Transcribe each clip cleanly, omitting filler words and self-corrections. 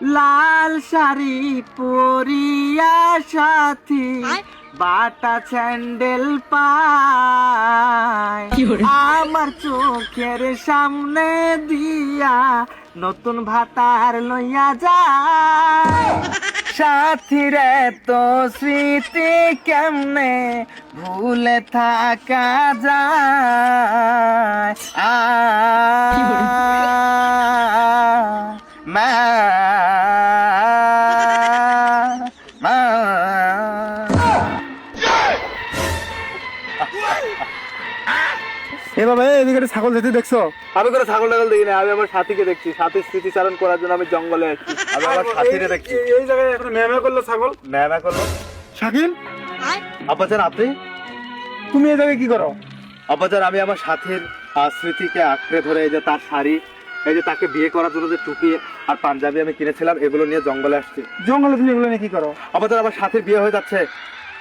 লাল শাড়ি পরিয়া সাথী বাটা স্যান্ডেল পায় আমার চোখের সামনে দিয়া নতুন ভাতার লইয়া যায়। সাথীরে তো স্মৃতি কেমনে ভুলে থাকা যায়। মা মা এ বাবা এদিকে ছাগল যেতে দেখছো? আমি করে ছাগল টাগল দেখি না, আমি আমার সাথীকে দেখছি। সাথীর স্মৃতিচারণ করার জন্য আমি জঙ্গলে আছি। আমি আমার সাথীরে দেখছি। এই জায়গায় এখন ম্যামা করলো ছাগল। ম্যামা করলো। শাকিল, আব্বাজান আপনি? তুমি এই জায়গায় কি করো? আব্বাজান আমি আমার সাথীর স্মৃতিকে আঁকড়ে ধরে এই যে তার শাড়ি, এই যে তাকে বিয়ে করার জন্য যে টুপি আর পাঞ্জাবি আমি কিনেছিলাম, এগুলো নিয়ে জঙ্গলে আসছি। জঙ্গলে তুমি এগুলো নিয়ে কি করো? আব্বাজান আমার সাথীর বিয়ে হয়ে যাচ্ছে,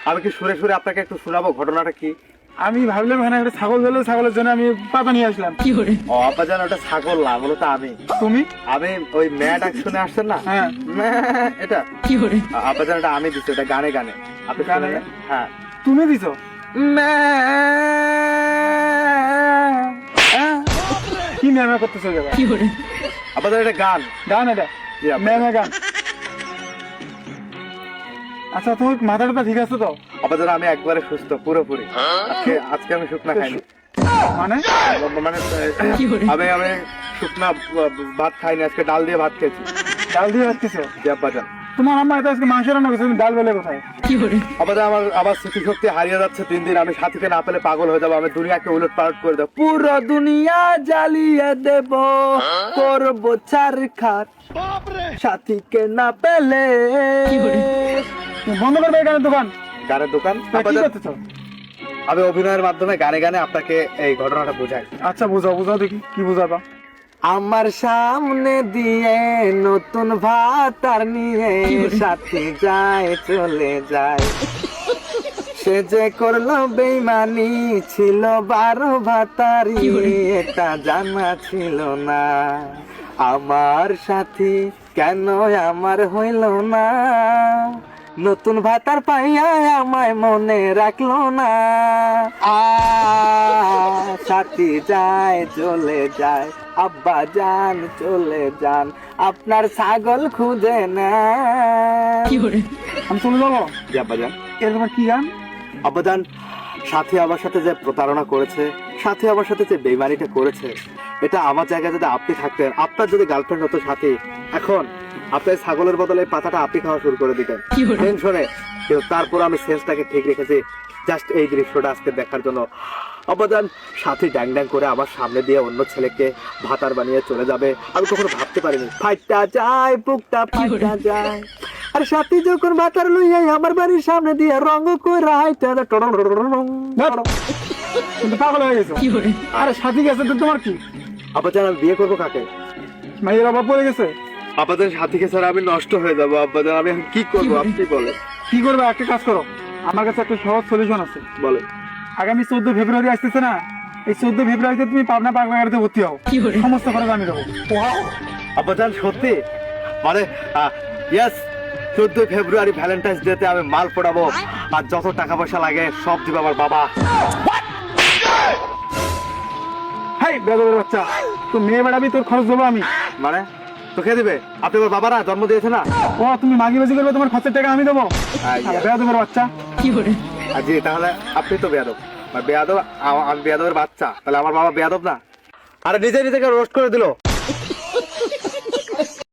আমি কি সুরে সুরে আপনাকে একটু শোনাবো ঘটনাটা কি? আমি ভাবলাম এখানে একটা ছাগল ধরলো, ছাগলের জন্য আমি পাতা নিয়ে আসলাম। ও আব্বাজান ওটা ছাগল না, বলো তো আমি। তুমি? আমি ওই ম্যাট ডাক শুনে আসছেন না? হ্যাঁ। এটা আব্বাজান এটা আমি দিচ্ছি, এটা গানে গানে। আপনি গানে? শুনলেন? হ্যাঁ। তুমি দিছো? কি ম্যামা করতেছো জায়গা? আব্বাজান এটা গান। গান এটা? জি, আব্বাজান। ম্যামা গান। আচ্ছা তোমার মাথাটা ঠিক আছে তো? আব্বাজান আমি একবারে সুস্থ পুরোপুরি। আজকে আমি শুকনা খাইনি। মানে মানে আমি শুকনা ভাত খাইনি, আজকে ডাল দিয়ে ভাত খেয়েছি। ডাল দিয়ে আসতেছো? জি আব্বাজান। তোমার আম্মা এত আজকে মাংস রান্না করছে, তুমি ডাল বেলে কোথায়? আব্বাজান আমার আবার স্মৃতিশক্তি হারিয়ে যাচ্ছে দিন দিন। আমি সাথীকে না পেলে পাগল হয়ে যাবো, আমি দুনিয়াকে উলট পালট করে দেবো, পুরো দুনিয়া জ্বালিয়ে দেব, করবো ছারখার সাথীকে না পেলে। বন্ধ করবে এই গানের দোকান? গানের দোকান? কি আব্বাজান, করতেছো? আমি অভিনয়ের মাধ্যমে গানে গানে আপনাকে এই ঘটনাটা বোঝাই। আচ্ছা বুঝাও দেখি কি বুঝাবা। আমার সামনে দিয়ে নতুন ভাতার নিয়ে সাথী যায় চলে যায়, সে যে করলো বেইমানি, ছিল 12 ভাতারি, এটা জানা ছিল না। আমার সাথী কেন আমার হইল না, নতুন ভাতার পাইয়া আমায় মনে রাখলো না। সাথী যায় চলে যায়, আব্বা যান চলে যান, আপনার ছাগল খুঁজে না। আমি চলে যাবো? জি আব্বাজান। এরকম কি গান? আব্বাজান, সাথী আমার সাথে যে প্রতারণা করেছে, সাথী আমার সাথে যে বেইমানিটা করেছে, এটা আমার জায়গায় যদি আপনি থাকতেন, আপনার যদি গার্লফ্রেন্ড হতো সাথী, এখন আপনার ছাগলের বদলে এই পাতাটা আপনি খাওয়া শুরু করে দিতেন টেনশনে। কিন্তু তারপর আমি সেন্সটাকে ঠিক রেখেছি জাস্ট এই দৃশ্যটা আজকে দেখার জন্য। আব্বাজান, সাথী ড্যাং ড্যাং করে আমার সামনে দিয়ে অন্য ছেলেকে ভাতার বানিয়ে চলে যাবে, আমি কখনো ভাবতে পারিনি। ফাইটটা যায় বুকটা ফাইটটা যায়, আর সাথী যখন ভাতার লইয়া আমার বাড়ির সামনে দিয়ে রঙ করে হাইটা কিন্তু পাগল হয়ে গেছো। আরে সাথী গেছে তো তোমার কি? আব্বাজান, আমি বিয়ে করবো কাকে? মাইয়ের অভাব পড়ে গেছে। আব্বাজান, সাথীকে ছাড়া আমি নষ্ট হয়ে যাবো। আব্বাজান, আমি এখন কি করবো আপনি বলেন। কি করবে? একটা কাজ করো, আমার কাছে একটা সহজ সলিউশন আছে। বলেন। আগামী 14 ফেব্রুয়ারি আসতেছে না, এই 14 ফেব্রুয়ারিতে তুমি পাবনা পাগলাগাড়িতে ভর্তি হও, সমস্ত খরচ আমি দেবো। আব্বাজান, সত্যি? মানে ইয়েস, 14 ফেব্রুয়ারি ভ্যালেন্টাইন্স ডে তে আমি মাল পড়াবো, আর যত টাকা পয়সা লাগে সব দিবে আমার বাবা। হাই বেদবের বাচ্চা, তো মেয়ে বেড়াবি, তোর খরচ দেবো আমি। মানে তো কে দিবে? আপনি আমার বাবারা জন্ম দিয়েছে না? ও তুমি মাগিবাজি করবে, তোমার খরচের টাকা আমি দেবো। বেদবের বাচ্চা। জি, তাহলে আপনি তো বেয়াদব। বেয়াদব আমি বেয়াদবের বাচ্চা, তাহলে আমার বাবা বেয়াদব না? আরে নিজে নিজেকে রোস্ট করে দিল।